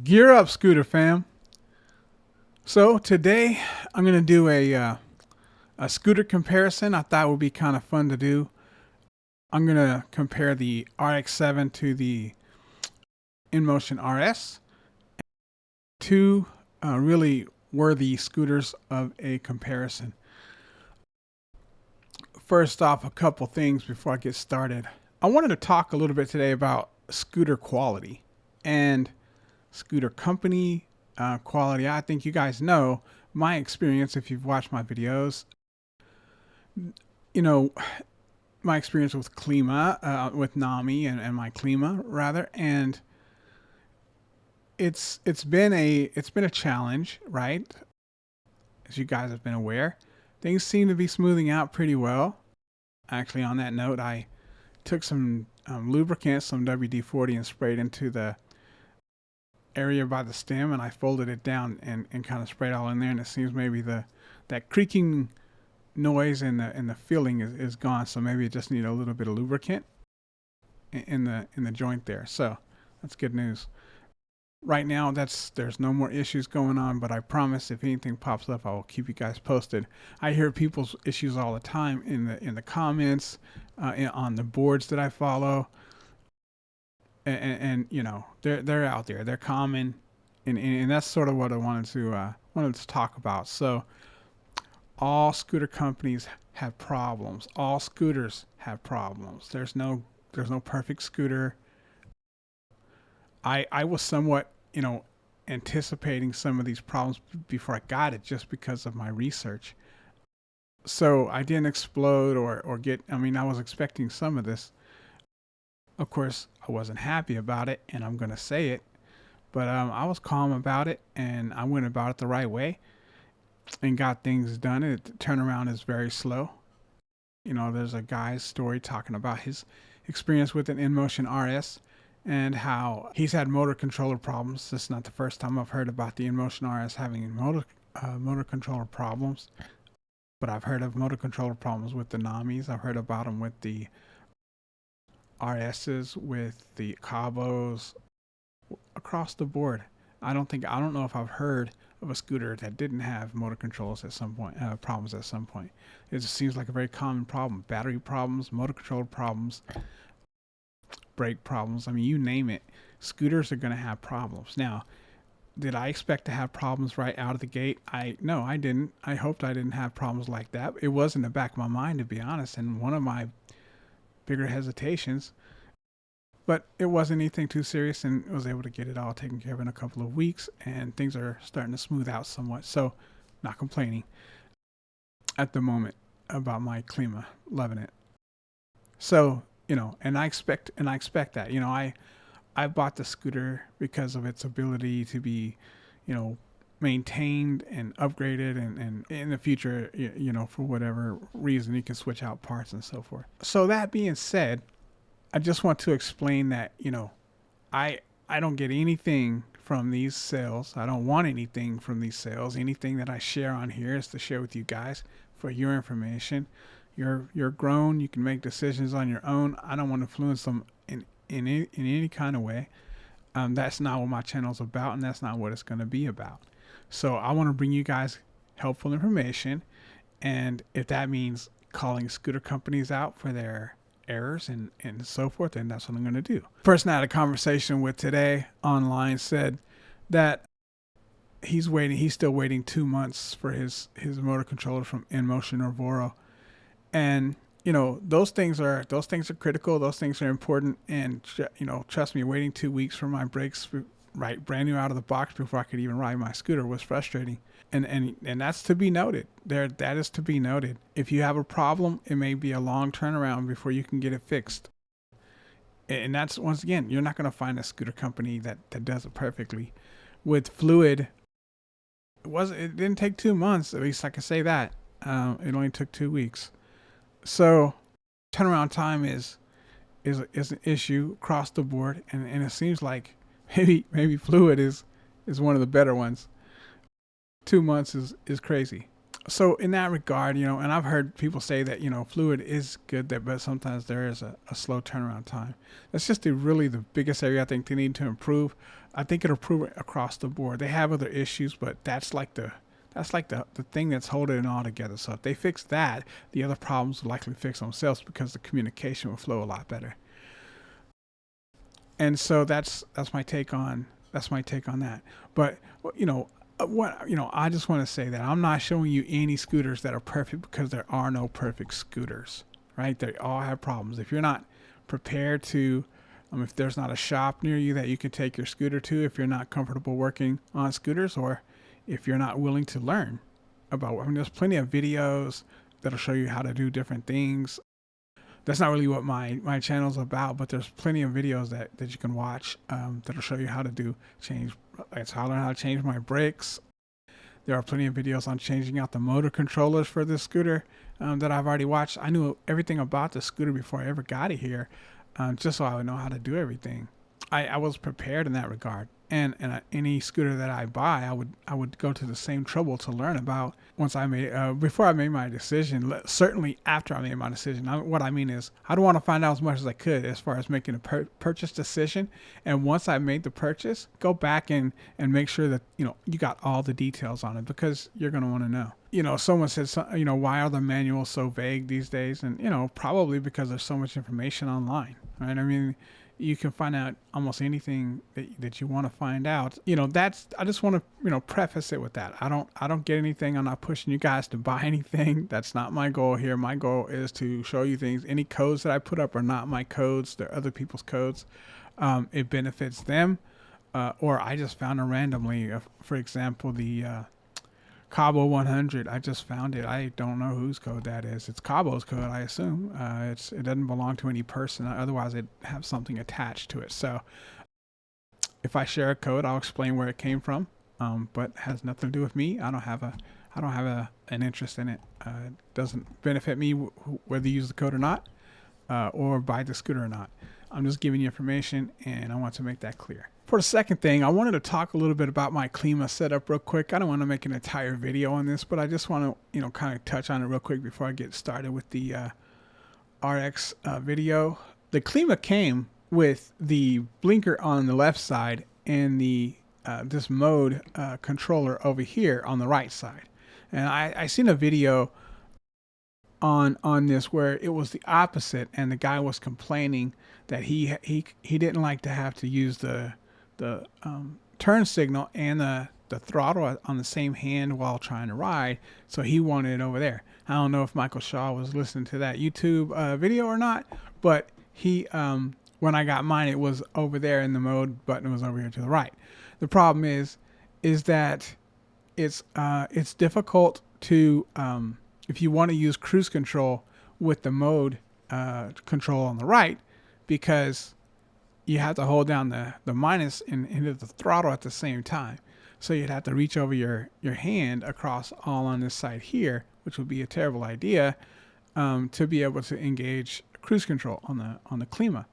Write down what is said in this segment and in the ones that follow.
Gear up, scooter fam. So today I'm gonna do a scooter comparison. I thought would be kind of fun to do. I'm gonna compare the RX7 to the Inmotion RS. Two really worthy scooters of a comparison. First off, a couple things before I get started. I wanted to talk a little bit today about scooter quality and scooter company quality. I think you guys know my experience if you've watched my videos. You know, my experience with Clea, with Nami and my Clea rather, and it's been a challenge, right? As you guys have been aware, things seem to be smoothing out pretty well. Actually, on that note, I took some lubricant, some WD-40, and sprayed into the area by the stem, and I folded it down and kind of sprayed all in there, and it seems maybe that creaking noise and the feeling is gone. So maybe it just need a little bit of lubricant in the joint there. So that's good news. Right now, there's no more issues going on, but I promise if anything pops up, I will keep you guys posted. I hear people's issues all the time in the comments, on the boards that I follow, and you know they're out there, they're common, and that's sort of what I wanted to talk about. So all scooter companies have problems. All scooters have problems. There's no perfect scooter. I was somewhat, anticipating some of these problems before I got it just because of my research. So I didn't explode or get, I was expecting some of this. Of course, I wasn't happy about it, and I'm going to say it, but I was calm about it, and I went about it the right way and got things done. The turnaround is very slow. There's a guy's story talking about his experience with an Inmotion RS and how he's had motor controller problems. This is not the first time I've heard about the Inmotion RS having motor controller problems, but I've heard of motor controller problems with the Namis. I've heard about them with the RSs, with the Cabos, across the board. I don't know if I've heard of a scooter that didn't have motor controls at some point, problems at some point. It just seems like a very common problem. Battery problems, motor controller problems, brake problems. You name it. Scooters are going to have problems. Now, did I expect to have problems right out of the gate? No, I didn't. I hoped I didn't have problems like that. It was in the back of my mind, to be honest, and one of my bigger hesitations. But it wasn't anything too serious, and I was able to get it all taken care of in a couple of weeks, and things are starting to smooth out somewhat. So, not complaining at the moment about my Clea, loving it. So, and I expect that. I bought the scooter because of its ability to be, maintained and upgraded, and in the future, for whatever reason, you can switch out parts and so forth. So that being said, I just want to explain that, I don't get anything from these sales. I don't want anything from these sales. Anything that I share on here is to share with you guys for your information. You're grown. You can make decisions on your own. I don't want to influence them in any kind of way. That's not what my channel's about, and that's not what it's going to be about. So I want to bring you guys helpful information, and if that means calling scooter companies out for their errors and so forth, then that's what I'm going to do. Person I had a conversation with today online said that he's still waiting 2 months for his motor controller from Inmotion or Voro. And those things are critical. Those things are important. And trust me, waiting 2 weeks for my brakes, right, brand new out of the box before I could even ride my scooter, was frustrating. And that's to be noted. That is to be noted. If you have a problem, it may be a long turnaround before you can get it fixed. And that's, once again, you're not going to find a scooter company that does it perfectly. With Fluid, it didn't take 2 months. At least I can say that. It only took 2 weeks. So turnaround time is an issue across the board, and it seems like maybe Fluid is one of the better ones. 2 months is crazy. So in that regard, and I've heard people say that, fluid is good there, but sometimes there is a slow turnaround time. That's just really the biggest area I think they need to improve. I think it'll improve it across the board. They have other issues, but that's like the thing that's holding it all together. So if they fix that, the other problems will likely fix themselves because the communication will flow a lot better. And so that's my take on that. But I just want to say that I'm not showing you any scooters that are perfect, because there are no perfect scooters, right? They all have problems. If you're not prepared to, if there's not a shop near you that you can take your scooter to, if you're not comfortable working on scooters, or if you're not willing to learn about, there's plenty of videos that'll show you how to do different things. That's not really what my channel's about, but there's plenty of videos that you can watch that'll show you how to change. It's how I learned how to change my brakes. There are plenty of videos on changing out the motor controllers for this scooter that I've already watched. I knew everything about the scooter before I ever got it here, just so I would know how to do everything. I was prepared in that regard. And any scooter that I buy, I would go to the same trouble to learn about before I made my decision. Certainly after I made my decision. What I mean is, I don't want to find out as much as I could as far as making a purchase decision. And once I made the purchase, go back and make sure that you got all the details on it, because you're going to want to know. Someone said, why are the manuals so vague these days? And probably because there's so much information online, right? I mean, you can find out almost anything that you want to find out. I just want to, preface it with that. I don't get anything. I'm not pushing you guys to buy anything. That's not my goal here. My goal is to show you things. Any codes that I put up are not my codes. They're other people's codes. It benefits them. Or I just found it randomly. For example, the Cabo 100. I just found it. I don't know whose code that is. It's Cabo's code, I assume. It doesn't belong to any person. Otherwise, it'd have something attached to it. So if I share a code, I'll explain where it came from. But it has nothing to do with me. I don't have an interest in it. It doesn't benefit me whether you use the code or not, or buy the scooter or not. I'm just giving you information, and I want to make that clear. For the second thing, I wanted to talk a little bit about my Clea setup real quick. I don't want to make an entire video on this, but I just want to, kind of touch on it real quick before I get started with the RX video. The Clea came with the blinker on the left side and the this mode controller over here on the right side. And I seen a video on this where it was the opposite, and the guy was complaining that he didn't like to have to use the turn signal and the throttle on the same hand while trying to ride, so he wanted it over there. I don't know if Michael Shaw was listening to that YouTube video or not, but he when I got mine, it was over there, and the mode button was over here to the right. The problem is that it's difficult to if you want to use cruise control with the mode control on the right, because you have to hold down the minus and hit the throttle at the same time. So you'd have to reach over your hand across all on this side here, which would be a terrible idea, to be able to engage cruise control on the Clea.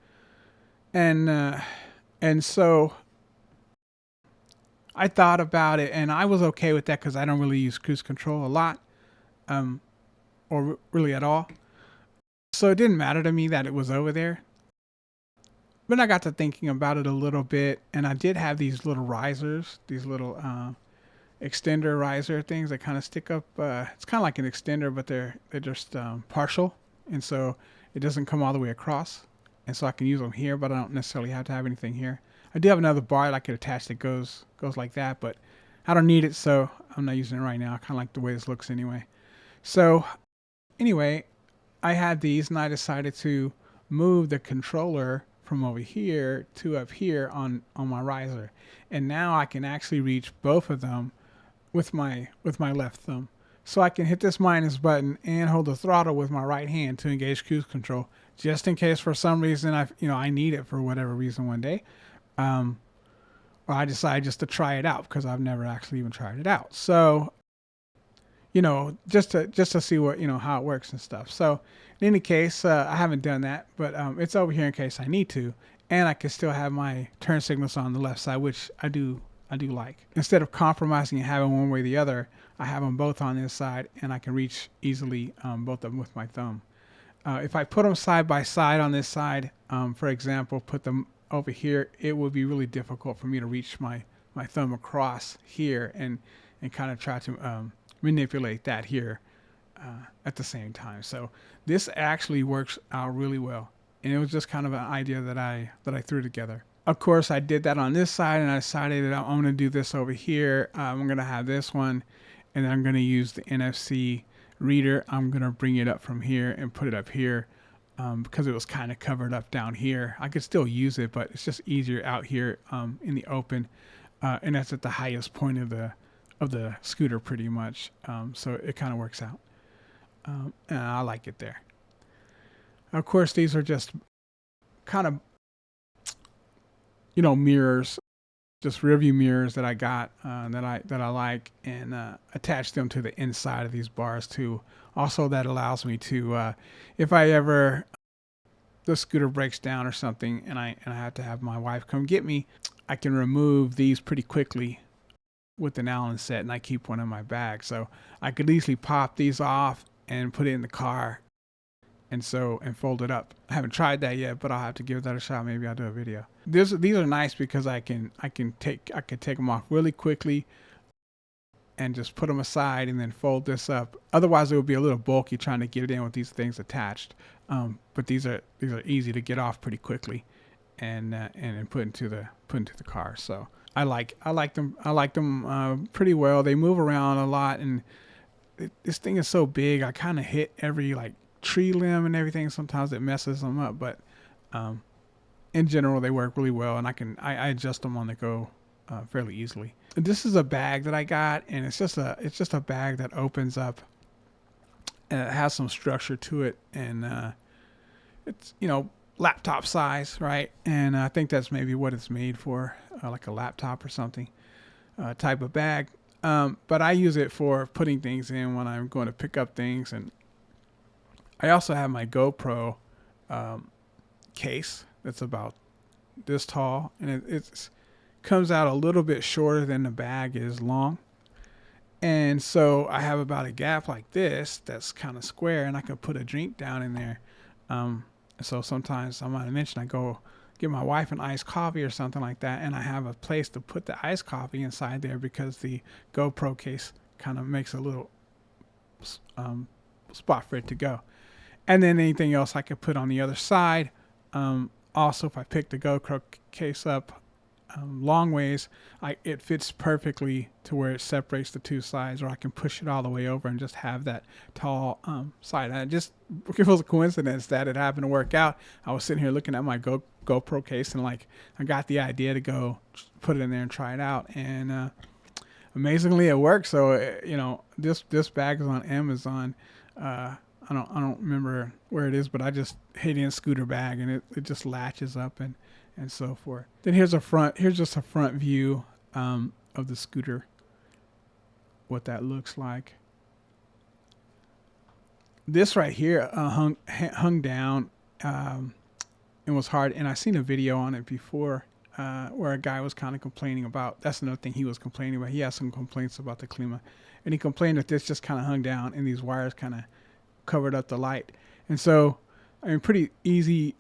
And so I thought about it, and I was okay with that because I don't really use cruise control a lot, or really at all. So it didn't matter to me that it was over there. But I got to thinking about it a little bit, and I did have these little risers, these little extender riser things that kind of stick up. It's kind of like an extender, but they're just partial, and so it doesn't come all the way across. And so I can use them here, but I don't necessarily have to have anything here. I do have another bar that I could attach that goes like that, but I don't need it, so I'm not using it right now. I kind of like the way this looks anyway. So anyway, I had these, and I decided to move the controller from over here to up here on my riser, and now I can actually reach both of them with my left thumb. So I can hit this minus button and hold the throttle with my right hand to engage cruise control, just in case for some reason I need it for whatever reason one day, or I decide just to try it out because I've never actually even tried it out. So just to see what how it works and stuff. So in any case, I haven't done that, but it's over here in case I need to, and I can still have my turn signals on the left side, which I do do like. Instead of compromising and having one way or the other, I have them both on this side, and I can reach easily both of them with my thumb. If I put them side by side on this side, for example, put them over here, it would be really difficult for me to reach my thumb across here and kind of try to manipulate that here at the same time. So this actually works out really well. And it was just kind of an idea that I threw together. Of course, I did that on this side, and I decided that I'm going to do this over here. I'm going to have this one, and then I'm going to use the NFC reader. I'm going to bring it up from here and put it up here because it was kind of covered up down here. I could still use it, but it's just easier out here in the open, and that's at the highest point of the scooter pretty much. So it kind of works out, and I like it there. Of course, these are just kind of, mirrors, just rear view mirrors that I got that I like, and attach them to the inside of these bars too. Also, that allows me to, if the scooter breaks down or something, and I have to have my wife come get me, I can remove these pretty quickly with an Allen set, and I keep one in my bag, so I could easily pop these off and put it in the car. And fold it up. I haven't tried that yet, but I'll have to give that a shot. Maybe I'll do a video. These are nice because I can take them off really quickly and just put them aside and then fold this up. Otherwise, it would be a little bulky trying to get it in with these things attached. But these are easy to get off pretty quickly and put into the car. So I like them pretty well. They move around a lot, and this thing is so big. I kind of hit every tree limb and everything. Sometimes it messes them up, but in general they work really well, and I adjust them on the go fairly easily. This is a bag that I got, and it's just a bag that opens up, and it has some structure to it, and it's laptop size, right? And I think that's maybe what it's made for, like a laptop or something type of bag. But I use it for putting things in when I'm going to pick up things. And I also have my GoPro case that's about this tall, and it comes out a little bit shorter than the bag is long. And so I have about a gap like this that's kind of square, and I can put a drink down in there. So sometimes, I might have mentioned, I go get my wife an iced coffee or something like that, and I have a place to put the iced coffee inside there because the GoPro case kind of makes a little spot for it to go. And then anything else I could put on the other side. Also, if I pick the GoPro case up long ways, it fits perfectly to where it separates the two sides, or I can push it all the way over and just have that tall side. It was a coincidence that it happened to work out. I was sitting here looking at my GoPro case, and I got the idea to go put it in there and try it out, and amazingly it worked. So this bag is on Amazon. I don't remember where it is, but I just hit in scooter bag, and it just latches up and so forth. Then here's just a front view of the scooter, what that looks like. This right here hung down and was hard, and I seen a video on it before where a guy was kind of complaining about, that's another thing he was complaining about. He had some complaints about the Clea, and he complained that this just kind of hung down and these wires kind of covered up the light. And so pretty easy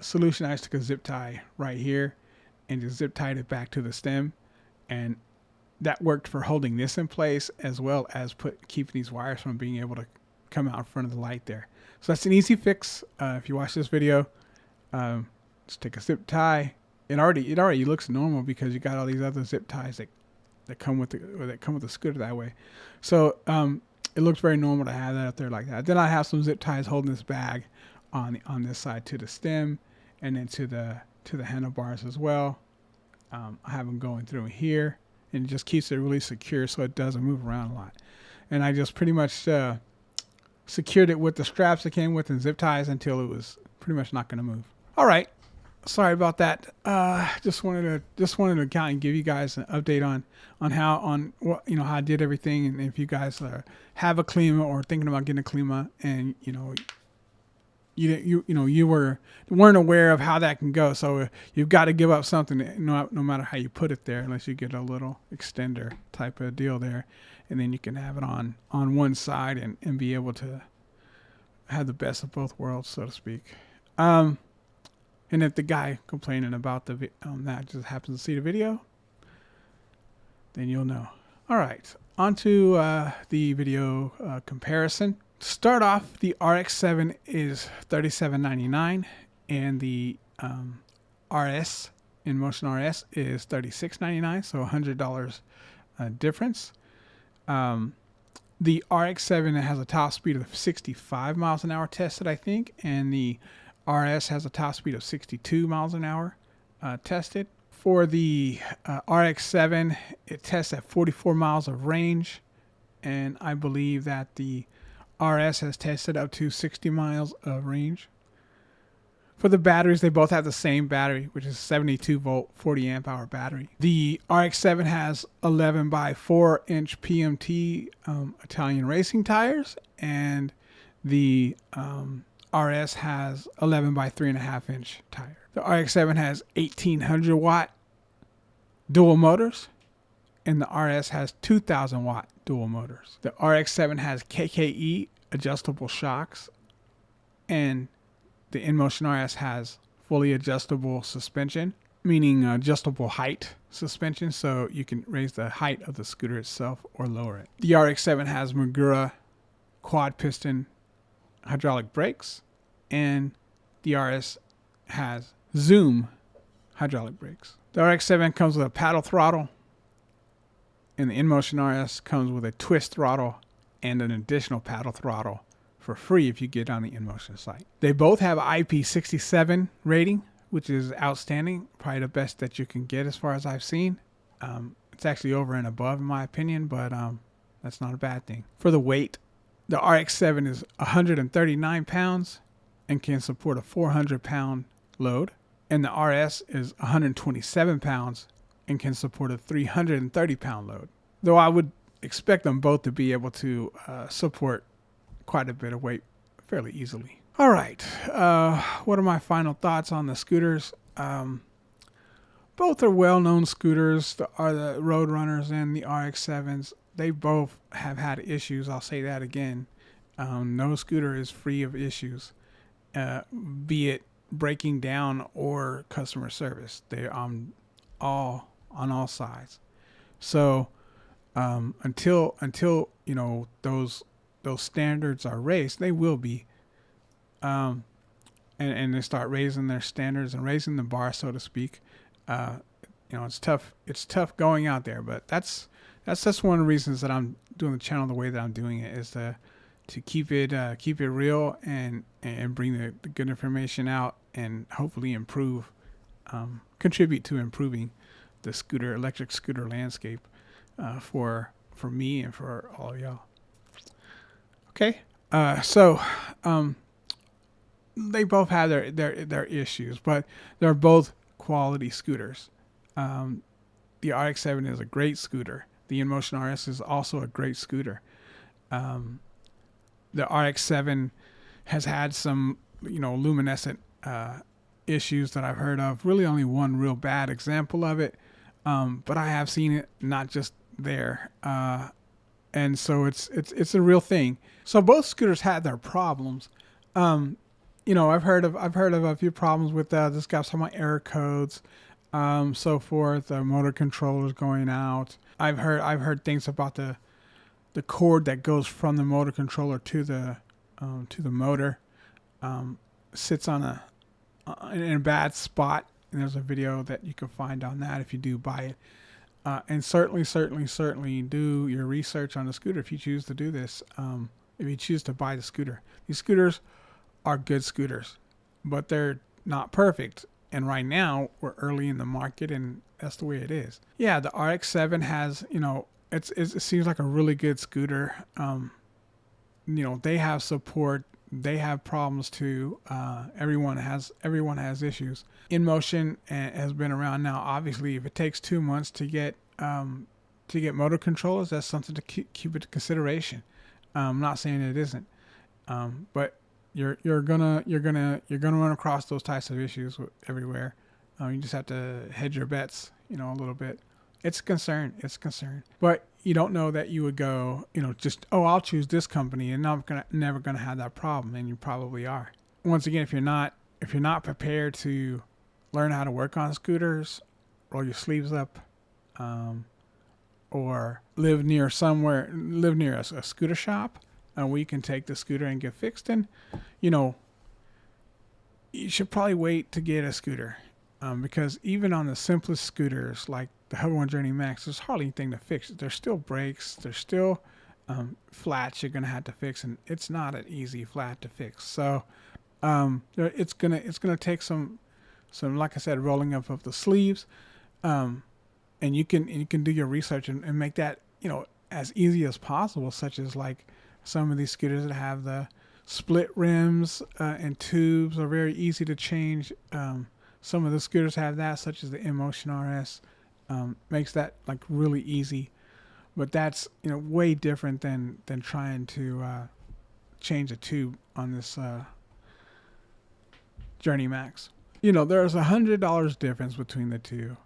solution. I just took a zip tie right here and just zip tied it back to the stem, and that worked for holding this in place as well as keeping these wires from being able to come out in front of the light there. So that's an easy fix. If you watch this video, just take a zip tie. It already looks normal because you got all these other zip ties that come with the scooter that way. So it looks very normal to have that up there like that. Then I have some zip ties holding this bag on this side to the stem, and then to the handlebars as well. I have them going through here, and it just keeps it really secure so it doesn't move around a lot. And I just pretty much secured it with the straps it came with and zip ties until it was pretty much not going to move. All right, sorry about that. Just wanted to kind of give you guys an update on how I did everything, and if you guys have a Clea or thinking about getting a Clea, and you you weren't aware of how that can go. So you've got to give up something, no matter how you put it there, unless you get a little extender type of deal there, and then you can have it on one side and be able to have the best of both worlds, so to speak. And if the guy complaining about that just happens to see the video, then you'll know. All right, on to the video comparison. To start off, the RX7 is $37.99, and the RS, Inmotion RS, is $36.99, so $100 difference. The RX7 has a top speed of 65 miles an hour tested, I think, and the RS has a top speed of 62 miles an hour tested. For the RX7, it tests at 44 miles of range, and I believe that the RS has tested up to 60 miles of range. For the batteries, they both have the same battery, which is 72 volt, 40 amp hour battery. The RX7 has 11 by 4 inch PMT Italian racing tires, and the RS has 11 by 3.5 inch tire. The RX7 has 1800 watt dual motors, and the RS has 2000 watt dual motors. The RX7 has KKE adjustable shocks, and the Inmotion RS has fully adjustable suspension, meaning adjustable height suspension, so you can raise the height of the scooter itself or lower it. The RX7 has Magura quad piston hydraulic brakes, and the RS has Zoom hydraulic brakes. The RX7 comes with a paddle throttle, and the Inmotion RS comes with a twist throttle and an additional paddle throttle for free if you get on the Inmotion site. They both have IP67 rating, which is outstanding, probably the best that you can get as far as I've seen. It's actually over and above in my opinion, but that's not a bad thing. For the weight, the RX7 is 139 pounds and can support a 400 pound load, and the RS is 127 pounds and can support a 330 pound load. Though I would expect them both to be able to support quite a bit of weight fairly easily. All right, what are my final thoughts on the scooters? Both are well-known scooters, the Roadrunners and the RX7s. They both have had issues, I'll say that again. No scooter is free of issues, be it breaking down or customer service. They're on all sides. So until those standards are raised, they will be, and they start raising their standards and raising the bar, so to speak. It's tough. It's tough going out there, but that's just one of the reasons that I'm doing the channel the way that I'm doing it, is to keep it real and bring the good information out and hopefully contribute to improving the electric scooter landscape for me and for all of y'all. Okay, so they both have their issues, but they're both quality scooters. The RX7 is a great scooter. The Inmotion RS is also a great scooter. The RX7 has had some, luminescent issues that I've heard of. Really only one real bad example of it, but I have seen it not just there. And so it's a real thing. So both scooters had their problems. I've heard of a few problems with this guy's talking about error codes, so forth. Motor controllers going out. I've heard things about the cord that goes from the motor controller to the motor sits in a bad spot. And there's a video that you can find on that if you do buy it. And certainly do your research on the scooter if you choose to do this. If you choose to buy the scooter, these scooters are good scooters, but they're not perfect. And right now we're early in the market, and that's the way it is. Yeah, the RX7 has, it seems like a really good scooter. They have support. They have problems too. Everyone has issues. Inmotion has been around now. Obviously, if it takes 2 months to get motor controllers, that's something to keep into consideration. I'm not saying it isn't, but you're gonna run across those types of issues everywhere. You just have to hedge your bets, a little bit. It's a concern. It's a concern. But you don't know that you would go, just, oh, I'll choose this company and I'm never gonna have that problem, and you probably are. Once again, if you're not prepared to learn how to work on scooters, roll your sleeves up, or live near a scooter shop, where you can take the scooter and get fixed, and you should probably wait to get a scooter, because even on the simplest scooters like the Hover One Journey Max, there's hardly anything to fix. There's still brakes, there's still flats you're gonna have to fix, and it's not an easy flat to fix. So it's gonna take some, like I said, rolling up of the sleeves, and you can do your research and make that as easy as possible, such as like some of these scooters that have the split rims and tubes are very easy to change. Some of the scooters have that, such as the Inmotion RS, makes that like really easy. But that's way different than trying to change a tube on this Journey Max. There's $100 difference between the two.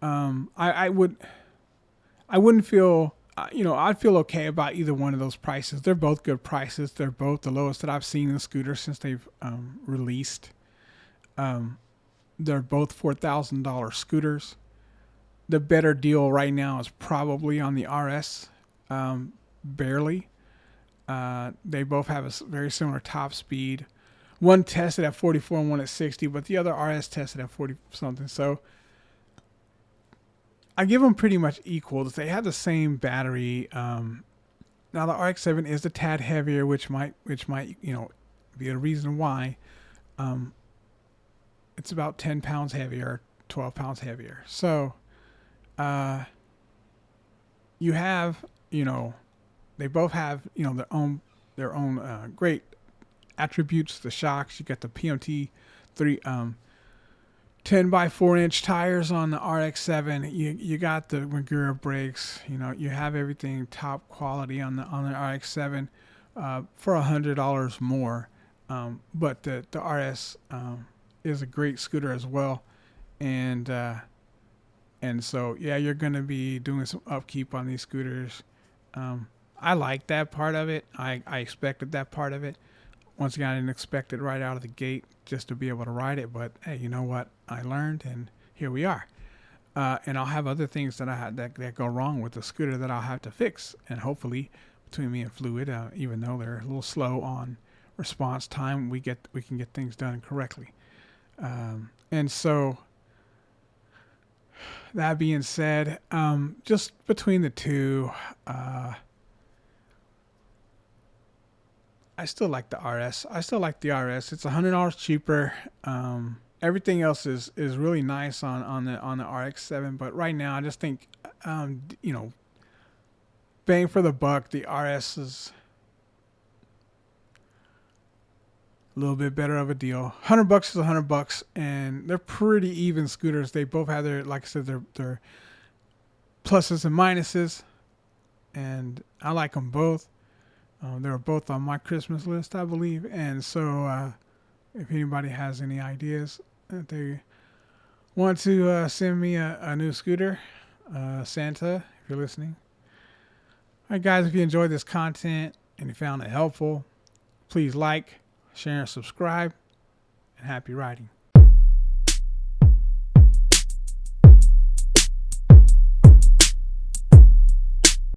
I wouldn't feel, I'd feel okay about either one of those prices. They're both good prices. They're both the lowest that I've seen in scooters since they've released. They're both $4,000 scooters. The better deal right now is probably on the RS, barely. They both have a very similar top speed. One tested at 44 and one at 60, but the other RS tested at 40 something. So I give them pretty much equal. They have the same battery. Now the RX7 is a tad heavier, which might be a reason why. It's about 10 pounds heavier, 12 pounds heavier. So you have they both have their own great attributes. The shocks, you got the PMT 10 by 4 inch tires on the RX7. You got the Magura brakes. You have everything top quality on the RX7 for $100 more. But the RS is a great scooter as well, and so yeah, you're gonna be doing some upkeep on these scooters. I like that part of it. I expected that part of it. Once again, I didn't expect it right out of the gate just to be able to ride it, but hey, you know what? I learned, and here we are. And I'll have other things that go wrong with the scooter that I'll have to fix, and hopefully, between me and Fluid, even though they're a little slow on response time, we can get things done correctly. And so, that being said, just between the two, I still like the RS. It's $100 cheaper. Everything else is really nice on the RX7, but right now I just think bang for the buck, the RS is a little bit better of a deal. $100 is $100, and they're pretty even scooters. They both have their, like I said, their pluses and minuses, and I like them both. They were both on my Christmas list, I believe. And so if anybody has any ideas that they want to send me a new scooter, Santa, if you're listening. All right, guys, if you enjoyed this content and you found it helpful, please like, share, and subscribe, and happy riding.